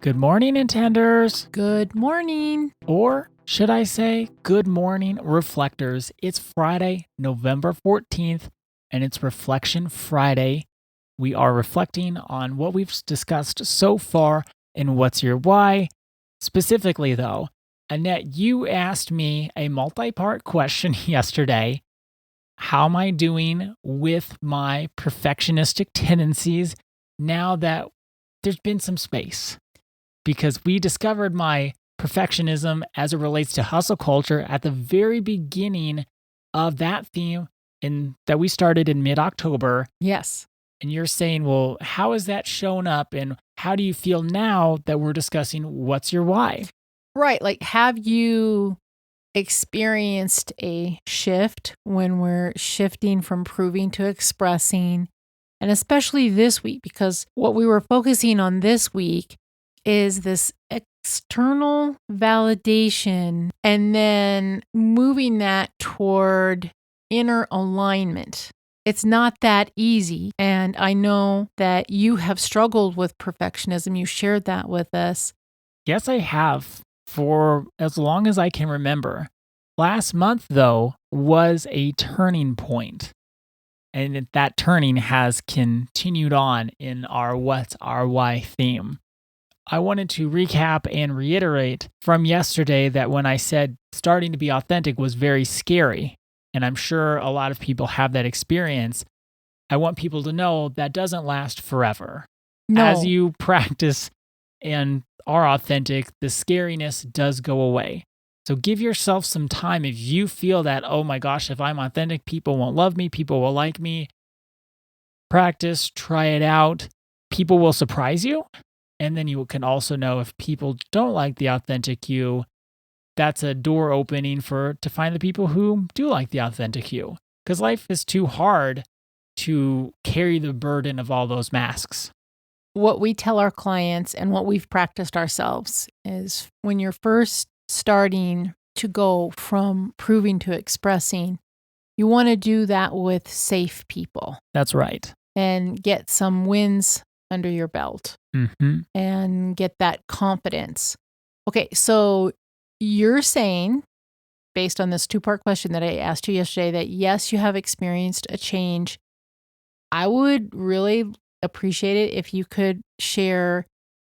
Good morning, Intenders. Good morning. Or should I say, good morning, Reflectors. It's Friday, November 14th, and it's Reflection Friday. We are reflecting on what we've discussed so far and what's your why. Specifically, though, Annette, you asked me a multi part question yesterday. How am I doing with my perfectionistic tendencies now that there's been some space? Because we discovered my perfectionism as it relates to hustle culture at the very beginning of that theme that we started in mid-October. Yes. And you're saying, well, how has that shown up and how do you feel now that we're discussing what's your why? Right. Like, have you experienced a shift when we're shifting from proving to expressing? And especially this week, because what we were focusing on this week is this external validation and then moving that toward inner alignment. It's not that easy. And I know that you have struggled with perfectionism. You shared that with us. Yes, I have for as long as I can remember. Last month, though, was a turning point. And that turning has continued on in our What's Our Why theme. I wanted to recap and reiterate from yesterday that when I said starting to be authentic was very scary, and I'm sure a lot of people have that experience, I want people to know that doesn't last forever. No. As you practice and are authentic, the scariness does go away. So give yourself some time if you feel that, oh my gosh, if I'm authentic, people won't love me, people will like me. Practice, try it out. People will surprise you. And then you can also know if people don't like the authentic you, that's a door opening to find the people who do like the authentic you. Because life is too hard to carry the burden of all those masks. What we tell our clients and what we've practiced ourselves is when you're first starting to go from proving to expressing, you want to do that with safe people. That's right. And get some wins under your belt and get that confidence. Okay, so you're saying, based on this two-part question that I asked you yesterday, that yes, you have experienced a change. I would really appreciate it if you could share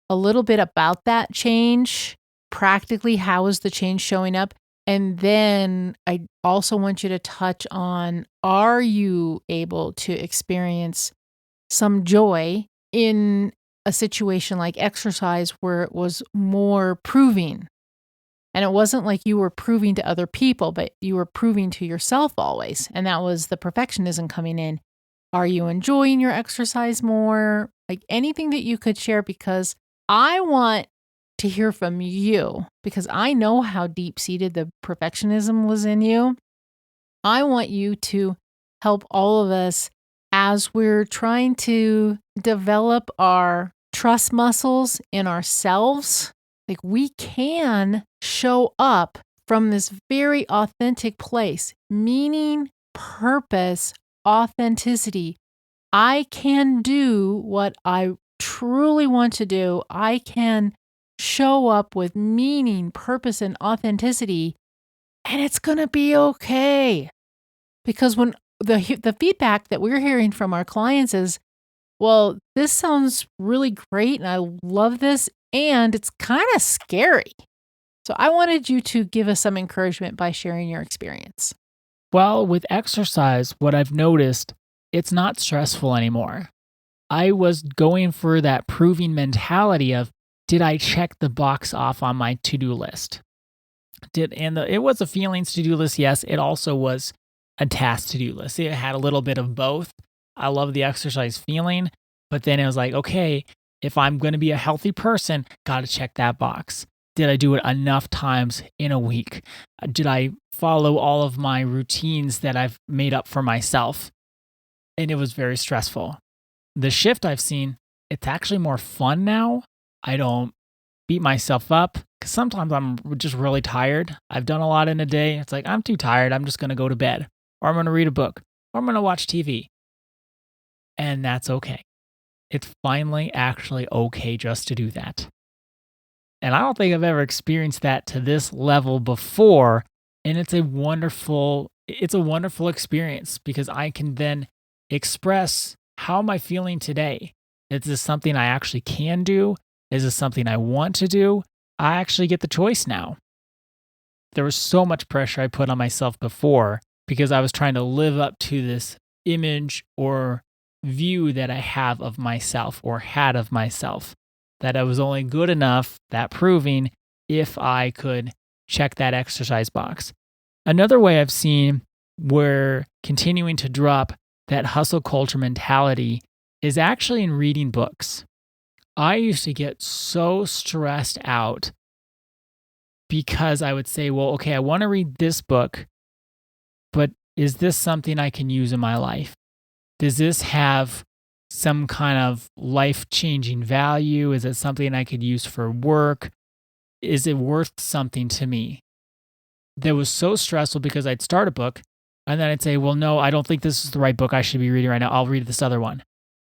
a little bit about that change. Practically, how is the change showing up? And then I also want you to touch on, are you able to experience some joy in a situation like exercise where it was more proving? And it wasn't like you were proving to other people, but you were proving to yourself always. And that was the perfectionism coming in. Are you enjoying your exercise more? Like anything that you could share, because I want to hear from you, because I know how deep-seated the perfectionism was in you. I want you to help all of us as we're trying to develop our trust muscles in ourselves. Like, we can show up from this very authentic place, meaning, purpose, authenticity. I can do what I truly want to do. I can show up with meaning, purpose, and authenticity, and it's going to be okay. Because when the feedback that we're hearing from our clients is, well, this sounds really great and I love this, and it's kind of scary. So I wanted you to give us some encouragement by sharing your experience. Well, with exercise, what I've noticed, it's not stressful anymore. I was going for that proving mentality of, did I check the box off on my to-do list? It was a feelings to-do list, yes. It also was a task to-do list. It had a little bit of both. I love the exercise feeling, but then it was like, okay, if I'm going to be a healthy person, got to check that box. Did I do it enough times in a week? Did I follow all of my routines that I've made up for myself? And it was very stressful. The shift I've seen, it's actually more fun now. I don't beat myself up because sometimes I'm just really tired. I've done a lot in a day. It's like, I'm too tired. I'm just going to go to bed, or I'm going to read a book, or I'm going to watch TV. And that's okay. It's finally actually okay just to do that. And I don't think I've ever experienced that to this level before. And it's a wonderful experience because I can then express, how am I feeling today? Is this something I actually can do? Is this something I want to do? I actually get the choice now. There was so much pressure I put on myself before because I was trying to live up to this image or view that I have of myself or had of myself, that I was only good enough, that proving, if I could check that exercise box. Another way I've seen we're continuing to drop that hustle culture mentality is actually in reading books. I used to get so stressed out because I would say, well, okay, I want to read this book, but is this something I can use in my life? Does this have some kind of life-changing value? Is it something I could use for work? Is it worth something to me? That was so stressful because I'd start a book and then I'd say, well, no, I don't think this is the right book I should be reading right now. I'll read this other one.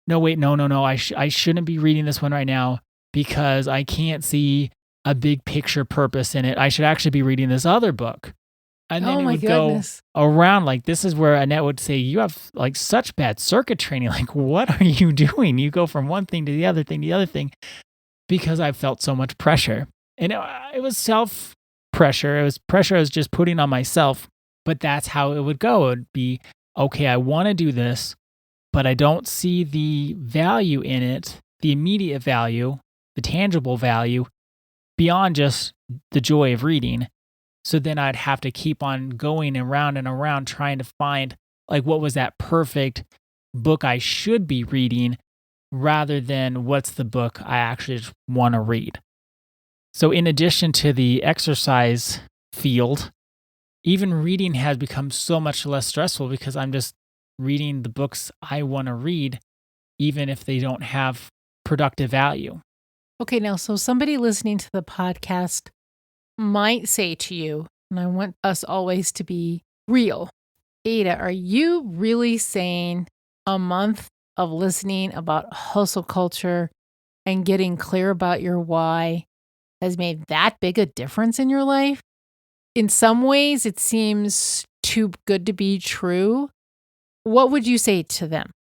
No, wait, no. I shouldn't be reading this one right now because I can't see a big picture purpose in it. I should actually be reading this other book. And then it would go around. Like, this is where Annette would say, you have like such bad circuit training. Like, what are you doing? You go from one thing to the other thing, because I felt so much pressure. And it was self pressure. It was pressure I was just putting on myself. But that's how it would go. It would be, okay, I want to do this, but I don't see the value in it, the immediate value, the tangible value, beyond just the joy of reading. So then I'd have to keep on going around and around trying to find, like, what was that perfect book I should be reading rather than what's the book I actually just want to read. So in addition to the exercise field, even reading has become so much less stressful because I'm just reading the books I want to read, even if they don't have productive value. Okay, now, so somebody listening to the podcast might say to you, and I want us always to be real, Ada, are you really saying a month of listening about hustle culture and getting clear about your why has made that big a difference in your life? In some ways, it seems too good to be true. What would you say to them?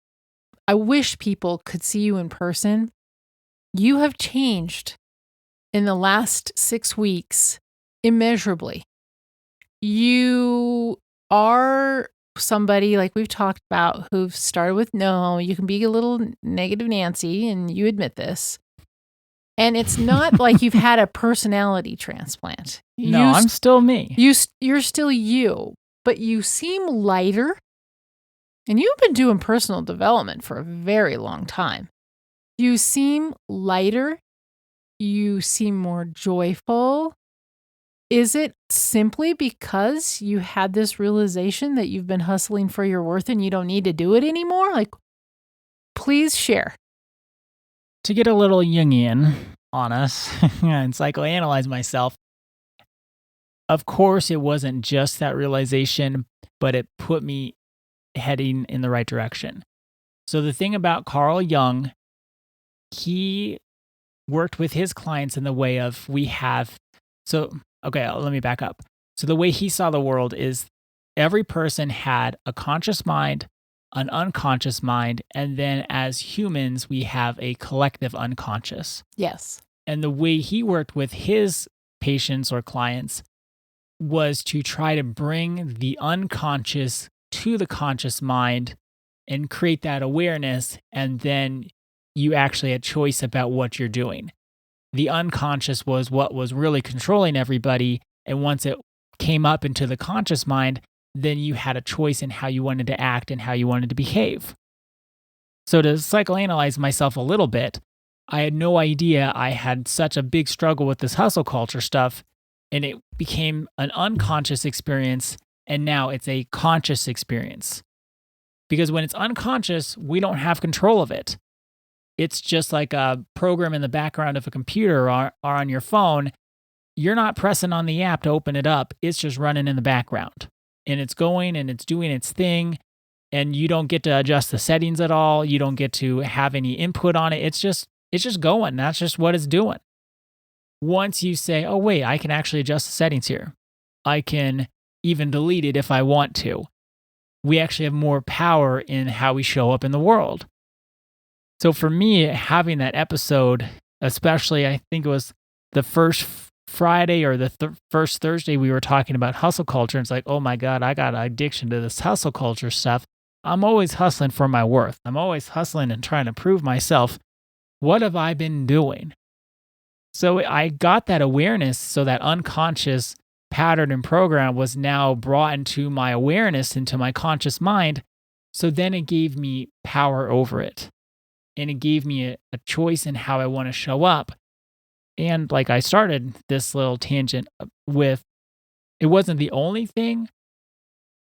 I wish people could see you in person. You have changed in the last 6 weeks immeasurably. You are somebody, like we've talked about, who've started with no. You can be a little negative Nancy, and you admit this. And it's not like you've had a personality transplant. No, I'm still me. You're still you, but you seem lighter. And you've been doing personal development for a very long time. You seem lighter. You seem more joyful. Is it simply because you had this realization that you've been hustling for your worth and you don't need to do it anymore? Like, please share. To get a little Jungian on us and psychoanalyze myself, of course, it wasn't just that realization, but it put me heading in the right direction. So the thing about Carl Jung, he worked with his clients in the way of let me back up. So the way he saw the world is every person had a conscious mind, an unconscious mind, and then as humans, we have a collective unconscious. Yes. And the way he worked with his patients or clients was to try to bring the unconscious to the conscious mind and create that awareness, and then you actually had choice about what you're doing. The unconscious was what was really controlling everybody, and once it came up into the conscious mind, then you had a choice in how you wanted to act and how you wanted to behave. So to psychoanalyze myself a little bit, I had no idea I had such a big struggle with this hustle culture stuff, and it became an unconscious experience, and now it's a conscious experience. Because when it's unconscious, we don't have control of it. It's just like a program in the background of a computer or on your phone. You're not pressing on the app to open it up. It's just running in the background. And it's going and it's doing its thing. And you don't get to adjust the settings at all. You don't get to have any input on it. It's just going. That's just what it's doing. once you say, oh, wait, I can actually adjust the settings here, I can even delete it if I want to. We actually have more power in how we show up in the world. So for me, having that episode, especially, I think it was the first Friday or the first Thursday we were talking about hustle culture. It's like, oh my God, I got an addiction to this hustle culture stuff. I'm always hustling for my worth. I'm always hustling and trying to prove myself. What have I been doing? So I got that awareness, so that unconscious pattern and program was now brought into my awareness, into my conscious mind. So then it gave me power over it. And it gave me a choice in how I want to show up. And like I started this little tangent with, it wasn't the only thing,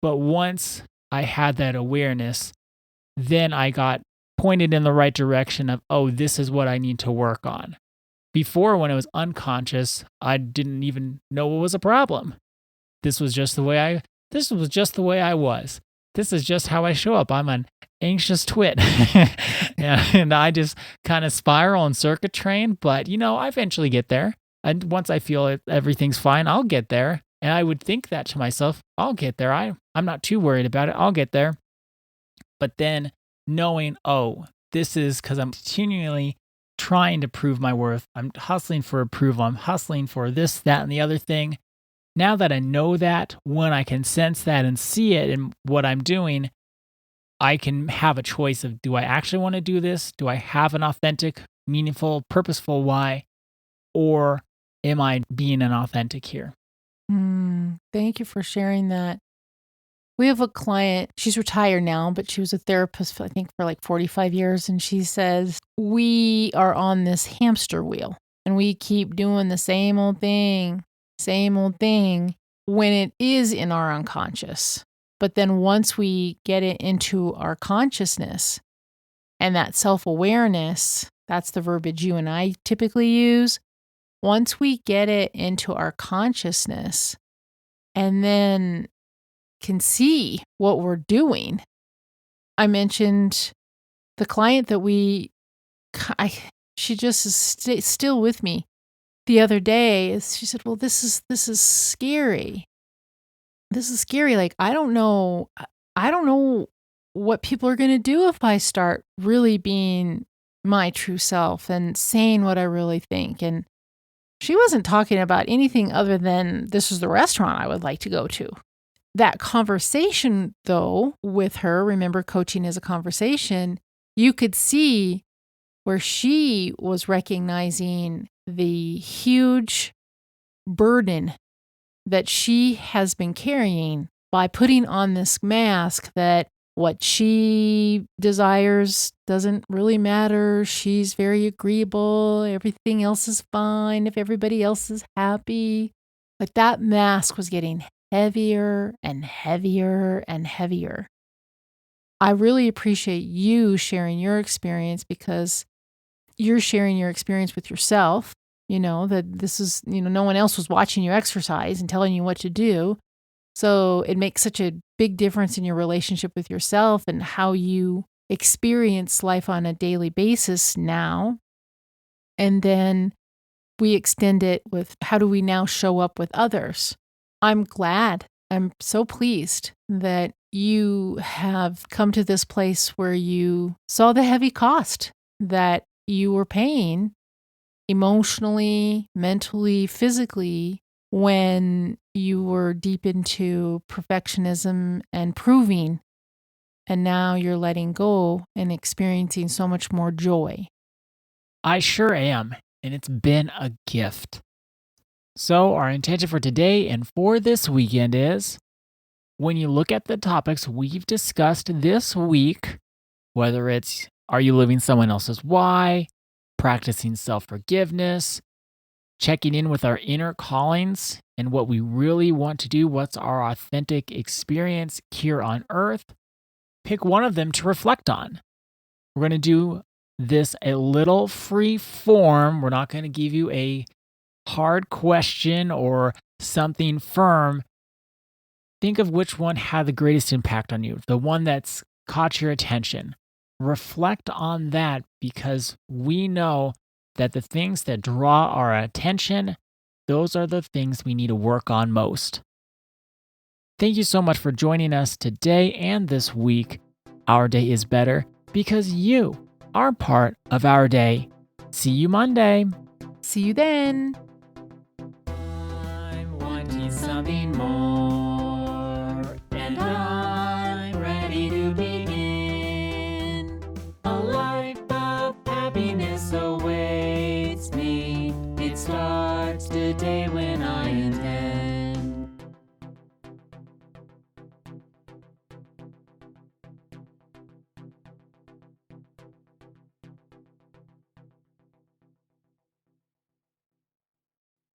but once I had that awareness, then I got pointed in the right direction of, oh, this is what I need to work on. Before, when it was unconscious, I didn't even know it was a problem. This was just the way I was. This is just how I show up. I'm an anxious twit. And I just kind of spiral and circuit train, but I eventually get there. And once I feel everything's fine, I'll get there. And I would think that to myself, I'll get there. I'm not too worried about it. I'll get there. But then knowing, oh, this is because I'm continually trying to prove my worth. I'm hustling for approval. I'm hustling for this, that, and the other thing. Now that I know that, when I can sense that and see it in what I'm doing, I can have a choice of, do I actually want to do this? Do I have an authentic, meaningful, purposeful why? Or am I being inauthentic here? Thank you for sharing that. We have a client, she's retired now, but she was a therapist, for, I think, for like 45 years. And she says, we are on this hamster wheel and we keep doing the same old thing when it is in our unconscious. But then once we get it into our consciousness and that self-awareness, that's the verbiage you and I typically use. Once we get it into our consciousness and then can see what we're doing. I mentioned the client that she just is still with me the other day. She said, well, this is scary. This is scary. Like, I don't know what people are going to do if I start really being my true self and saying what I really think. And she wasn't talking about anything other than, this is the restaurant I would like to go to. That conversation, though, with her, remember, coaching is a conversation, you could see where she was recognizing the huge burden that she has been carrying by putting on this mask that what she desires doesn't really matter. She's very agreeable. Everything else is fine if everybody else is happy. Like, that mask was getting heavier and heavier and heavier. I really appreciate you sharing your experience, because you're sharing your experience with yourself, that this is, no one else was watching you exercise and telling you what to do. So it makes such a big difference in your relationship with yourself and how you experience life on a daily basis now. And then we extend it with, how do we now show up with others? I'm so pleased that you have come to this place where you saw the heavy cost that you were paying emotionally, mentally, physically, when you were deep into perfectionism and proving. And now you're letting go and experiencing so much more joy. I sure am. And it's been a gift. So our intention for today and for this weekend is, when you look at the topics we've discussed this week, whether it's, are you living someone else's why, practicing self-forgiveness, checking in with our inner callings and what we really want to do, what's our authentic experience here on earth, pick one of them to reflect on. We're going to do this a little free form. We're not going to give you a hard question or something firm. Think of which one had the greatest impact on you, the one that's caught your attention. Reflect on that, because we know that the things that draw our attention, those are the things we need to work on most. Thank you so much for joining us today and this week. Our day is better because you are part of our day. See you Monday. See you then. I'm wanting something more, and I'm ready to begin. A life of happiness awaits me. It starts today when I intend.